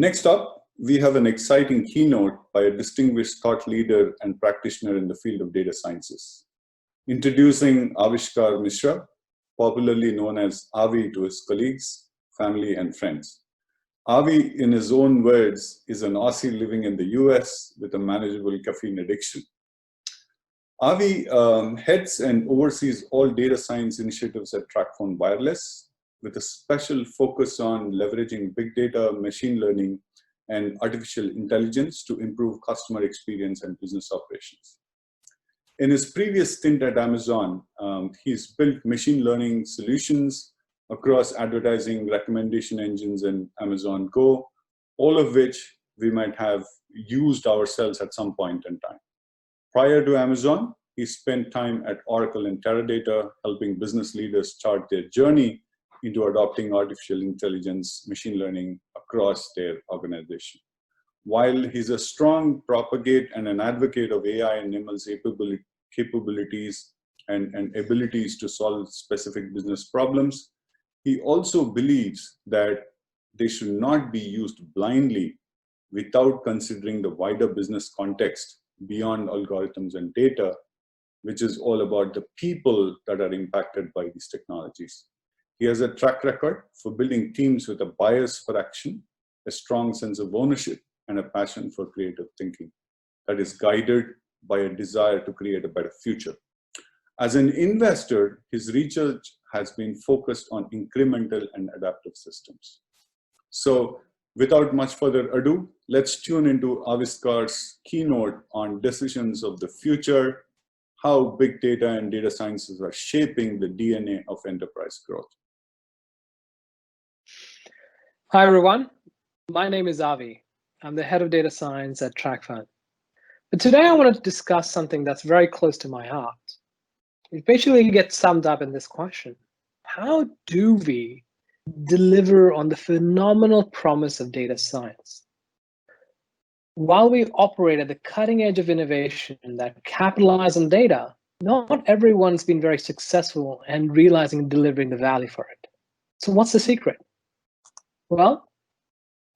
Next up, we have an exciting keynote by a distinguished thought leader and practitioner in the field of data sciences. Introducing Avishkar Mishra, popularly known as Avi to his colleagues, family, and friends. Avi, in his own words, is an Aussie living in the US with a manageable caffeine addiction. Avi heads and oversees all data science initiatives at TracFone Wireless, with a special focus on leveraging big data, machine learning, and artificial intelligence to improve customer experience and business operations. In his previous stint at Amazon, he's built machine learning solutions across advertising, recommendation engines, and Amazon Go, all of which we might have used ourselves at some point in time. Prior to Amazon, he spent time at Oracle and Teradata, helping business leaders chart their journey into adopting artificial intelligence, machine learning across their organization. While he's a strong propagate and an advocate of AI and ML's capabilities and abilities to solve specific business problems, he also believes that they should not be used blindly without considering the wider business context beyond algorithms and data, which is all about the people that are impacted by these technologies. He has a track record for building teams with a bias for action, a strong sense of ownership, and a passion for creative thinking that is guided by a desire to create a better future. As an investor, his research has been focused on incremental and adaptive systems. So without much further ado, let's tune into Avishkar's keynote on decisions of the future, how big data and data sciences are shaping the DNA of enterprise growth. Hi, everyone. My name is Avi. I'm the head of data science at TracFone. But today I wanted to discuss something that's very close to my heart. It basically gets summed up in this question: how do we deliver on the phenomenal promise of data science? While we operate at the cutting edge of innovation that capitalize on data, not everyone's been very successful in realizing and delivering the value for it. So what's the secret? Well,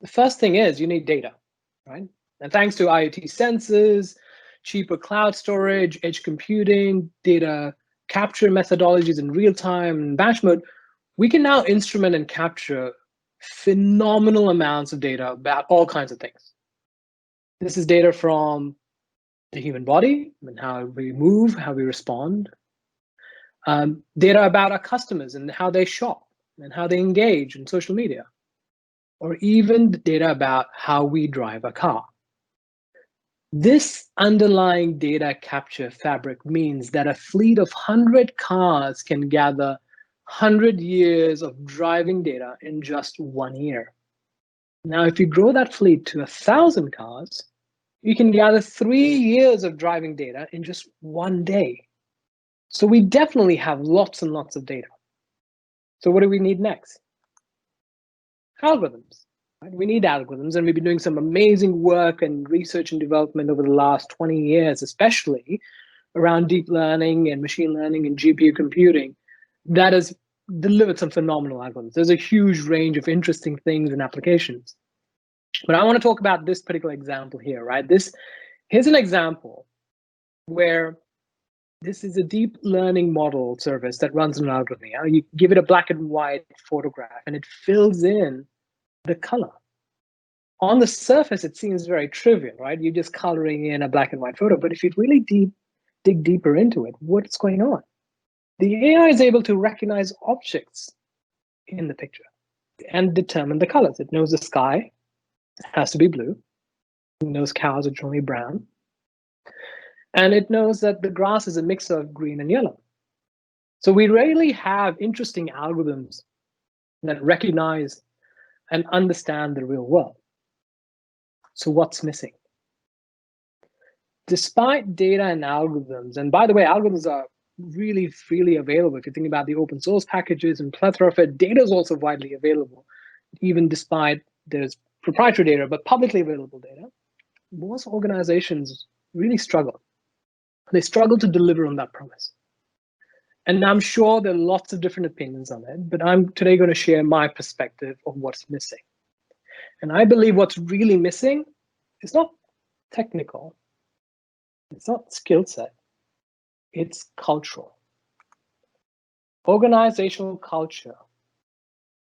the first thing is you need data, right? And thanks to IoT sensors, cheaper cloud storage, edge computing, data capture methodologies in real time and batch mode, we can now instrument and capture phenomenal amounts of data about all kinds of things. This is data from the human body and how we move, how we respond. Data about our customers and how they shop and how they engage in social media. Or even the data about how we drive a car. This underlying data capture fabric means that a fleet of 100 cars can gather 100 years of driving data in just 1 year. Now, if you grow that fleet to 1,000 cars, you can gather 3 years of driving data in just 1 day. So we definitely have lots and lots of data. So what do we need next? Algorithms. Right? We need algorithms, and we've been doing some amazing work and research and development over the last 20 years, especially around deep learning and machine learning and GPU computing that has delivered some phenomenal algorithms. There's a huge range of interesting things and applications. But I want to talk about this particular example here, right? Here's an example where this is a deep learning model service that runs an algorithm. You give it a black and white photograph and it fills in the color. On the surface, it seems very trivial, right? You're just coloring in a black and white photo. But if you really dig deeper into it, what's going on? The AI is able to recognize objects in the picture and determine the colors. It knows the sky has to be blue. It knows cows are generally brown. And it knows that the grass is a mix of green and yellow. So we really have interesting algorithms that recognize and understand the real world. So what's missing? Despite data and algorithms, and by the way, algorithms are really freely available. If you think about the open source packages and plethora of it, data is also widely available, even despite there's proprietary data, but publicly available data. Most organizations really struggle. They struggle to deliver on that promise. And I'm sure there are lots of different opinions on it, but I'm today going to share my perspective of what's missing. And I believe what's really missing is not technical, it's not skill set, it's cultural. Organizational culture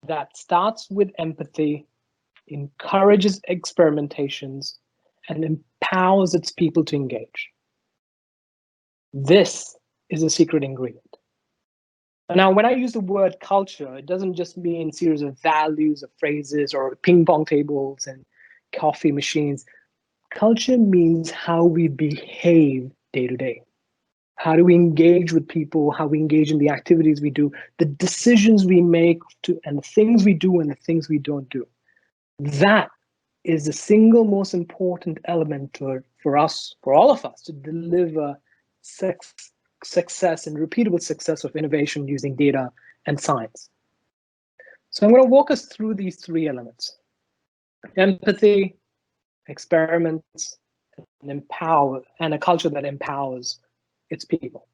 that starts with empathy, encourages experimentations, and empowers its people to engage. This is a secret ingredient. Now, when I use the word culture, it doesn't just mean a series of values or phrases or ping pong tables and coffee machines. Culture means how we behave day to day. How do we engage with people, how we engage in the activities we do, the decisions we make, and the things we do and the things we don't do. That is the single most important element for us, for all of us, to deliver success and repeatable success of innovation using data and science. So I'm going to walk us through these three elements: empathy, experiments, and a culture that empowers its people.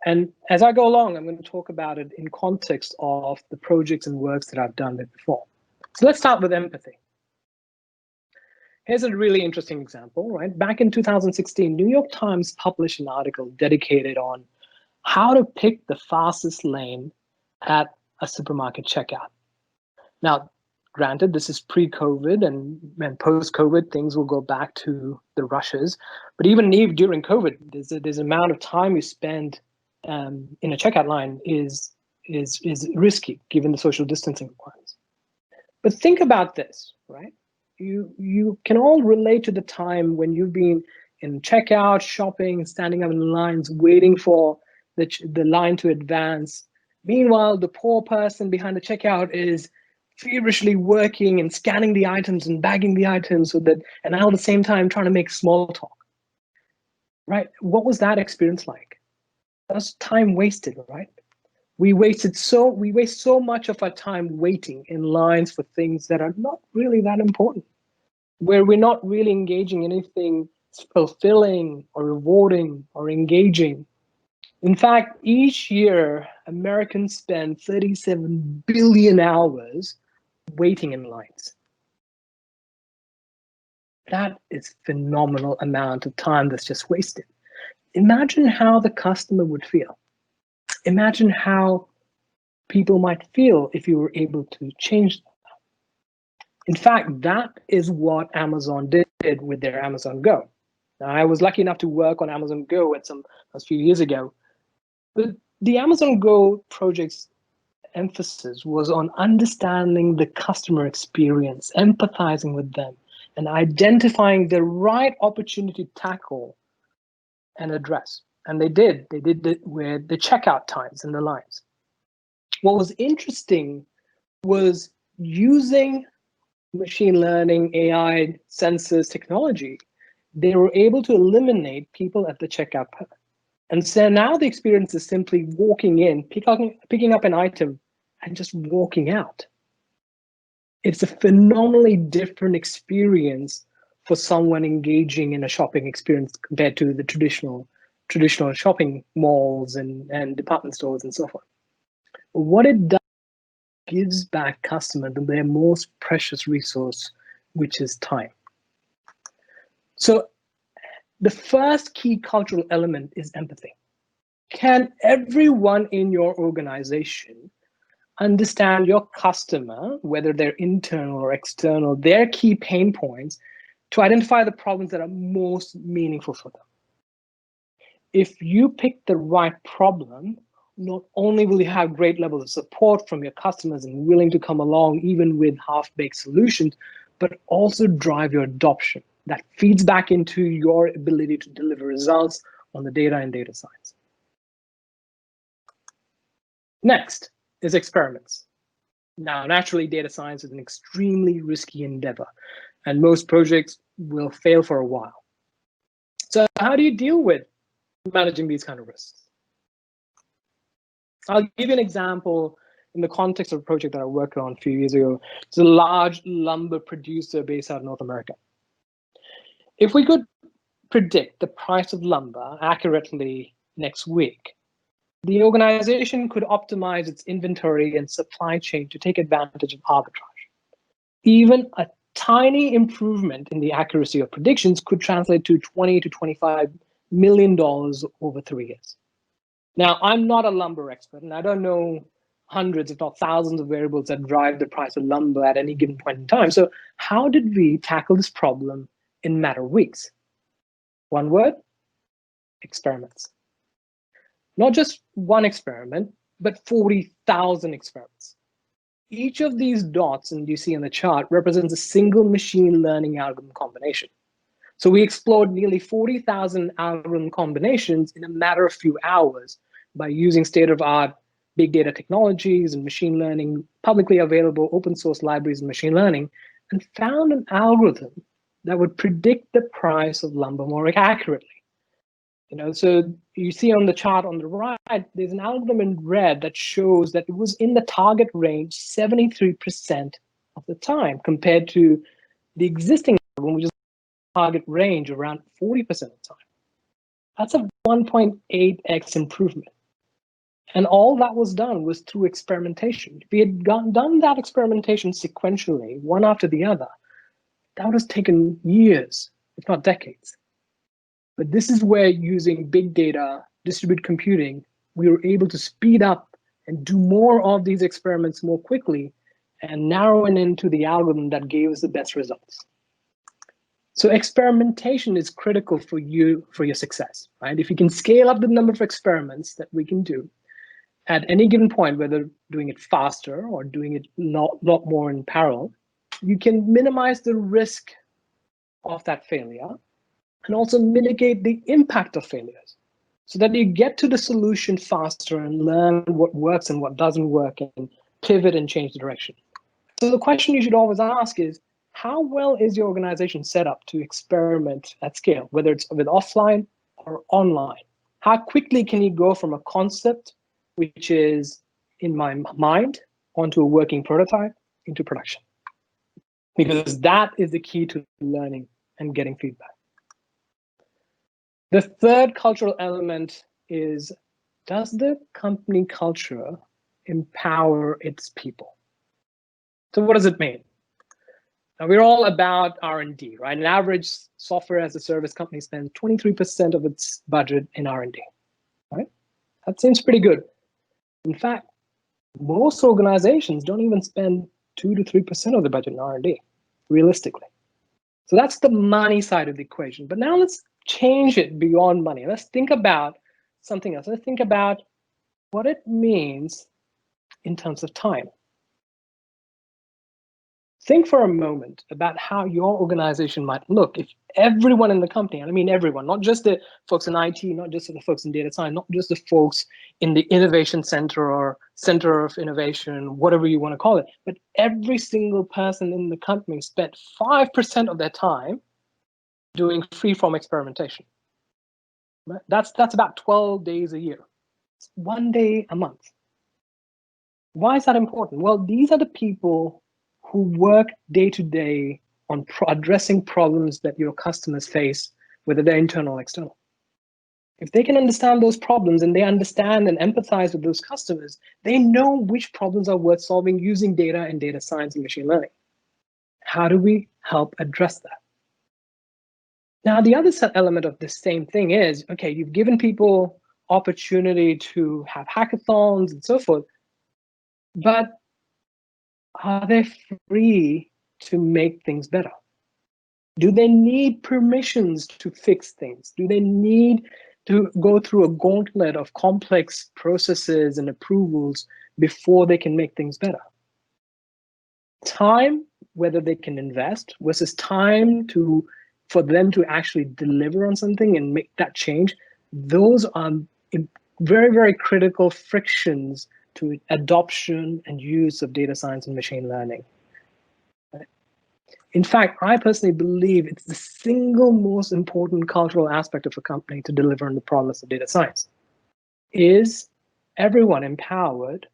And as I go along, I'm going to talk about it in context of the projects and works that I've done before. So let's start with empathy. Here's a really interesting example, right? Back in 2016, New York Times published an article dedicated on how to pick the fastest lane at a supermarket checkout. Now, granted, this is pre-COVID, and post-COVID, things will go back to the rushes. But even during COVID, there's an amount of time you spend in a checkout line is risky given the social distancing requirements. But think about this, right? You can all relate to the time when you've been in checkout, shopping, standing up in lines, waiting for the line to advance. Meanwhile, the poor person behind the checkout is feverishly working and scanning the items and bagging the items and at the same time trying to make small talk. Right? What was that experience like? That's time wasted, right? We waste so much of our time waiting in lines for things that are not really that important, where we're not really engaging in anything fulfilling or rewarding or engaging. In fact, each year, Americans spend 37 billion hours waiting in lines. That is a phenomenal amount of time that's just wasted. Imagine how the customer would feel. Imagine how people might feel if you were able to change that. In fact, that is what Amazon did with their Amazon Go. Now, I was lucky enough to work on Amazon Go a few years ago. But the Amazon Go project's emphasis was on understanding the customer experience, empathizing with them, and identifying the right opportunity to tackle and address. And they did it with the checkout times and the lines. What was interesting was using machine learning, AI, sensors, technology, they were able to eliminate people at the checkout. And so now the experience is simply walking in, picking up an item, and just walking out. It's a phenomenally different experience for someone engaging in a shopping experience compared to the traditional shopping malls and department stores and so forth. What it does, gives back customers their most precious resource, which is time. So the first key cultural element is empathy. Can everyone in your organization understand your customer, whether they're internal or external, their key pain points, to identify the problems that are most meaningful for them? If you pick the right problem, not only will you have great levels of support from your customers and willing to come along even with half-baked solutions, but also drive your adoption. That feeds back into your ability to deliver results on the data and data science. Next is experiments. Now, naturally, data science is an extremely risky endeavor, and most projects will fail for a while. So how do you deal with managing these kind of risks? I'll give you an example in the context of a project that I worked on a few years ago. It's a large lumber producer based out of North America. If we could predict the price of lumber accurately next week, the organization could optimize its inventory and supply chain to take advantage of arbitrage. Even a tiny improvement in the accuracy of predictions could translate to $20 to $25 million over 3 years. Now, I'm not a lumber expert, and I don't know hundreds, if not thousands, of variables that drive the price of lumber at any given point in time. So how did we tackle this problem in a matter of weeks? One word: experiments. Not just one experiment, but 40,000 experiments. Each of these dots, and you see in the chart, represents a single machine learning algorithm combination. So we explored nearly 40,000 algorithm combinations in a matter of few hours by using state-of-the-art big data technologies and machine learning, publicly available open source libraries in machine learning, and found an algorithm that would predict the price of lumber more accurately. So you see on the chart on the right, there's an algorithm in red that shows that it was in the target range 73% of the time, compared to the existing algorithm, which is target range around 40% of the time. That's a 1.8x improvement. And all that was done was through experimentation. If we had done that experimentation sequentially, one after the other, that would have taken years, if not decades. But this is where, using big data, distributed computing, we were able to speed up and do more of these experiments more quickly and narrow it into the algorithm that gave us the best results. So experimentation is critical for your success, right? If you can scale up the number of experiments that we can do at any given point, whether doing it faster or doing it lot more in parallel, you can minimize the risk of that failure and also mitigate the impact of failures so that you get to the solution faster and learn what works and what doesn't work and pivot and change the direction. So the question you should always ask is, how well is your organization set up to experiment at scale, whether it's with offline or online? How quickly can you go from a concept, which is in my mind, onto a working prototype into production? Because that is the key to learning and getting feedback. The third cultural element is, does the company culture empower its people? So what does it mean? Now, we're all about R&D, right? An average software as a service company spends 23% of its budget in R&D, right? That seems pretty good. In fact, most organizations don't even spend 2 to 3% of the budget in R&D, realistically. So that's the money side of the equation. But now let's change it beyond money. Let's think about something else. Let's think about what it means in terms of time. Think for a moment about how your organization might look if everyone in the company, and I mean everyone, not just the folks in IT, not just the folks in data science, not just the folks in the innovation center or center of innovation, whatever you want to call it, but every single person in the company spent 5% of their time doing free-form experimentation. Right? That's about 12 days a year. It's 1 day a month. Why is that important? Well, these are the people who work day to day on addressing problems that your customers face, whether they're internal or external. If they can understand those problems and they understand and empathize with those customers, they know which problems are worth solving using data and data science and machine learning. How do we help address that? Now, the other element of this same thing is, okay, you've given people opportunity to have hackathons and so forth, but are they free to make things better? Do they need permissions to fix things? Do they need to go through a gauntlet of complex processes and approvals before they can make things better? Time, whether they can invest, versus time for them to actually deliver on something and make that change, those are very, very critical frictions to adoption and use of data science and machine learning. In fact, I personally believe it's the single most important cultural aspect of a company to deliver on the promise of data science. Is everyone empowered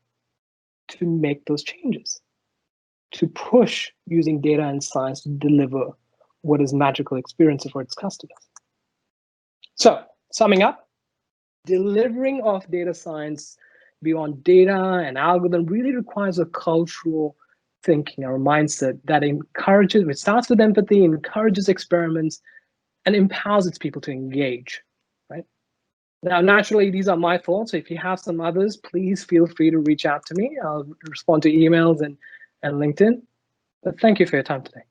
to make those changes, to push using data and science to deliver what is magical experience for its customers? So, summing up, delivering of data science beyond data and algorithm really requires a cultural thinking or a mindset that encourages, which starts with empathy, encourages experiments, and empowers its people to engage, right? Now, naturally, these are my thoughts. So if you have some others, please feel free to reach out to me. I'll respond to emails and LinkedIn. But thank you for your time today.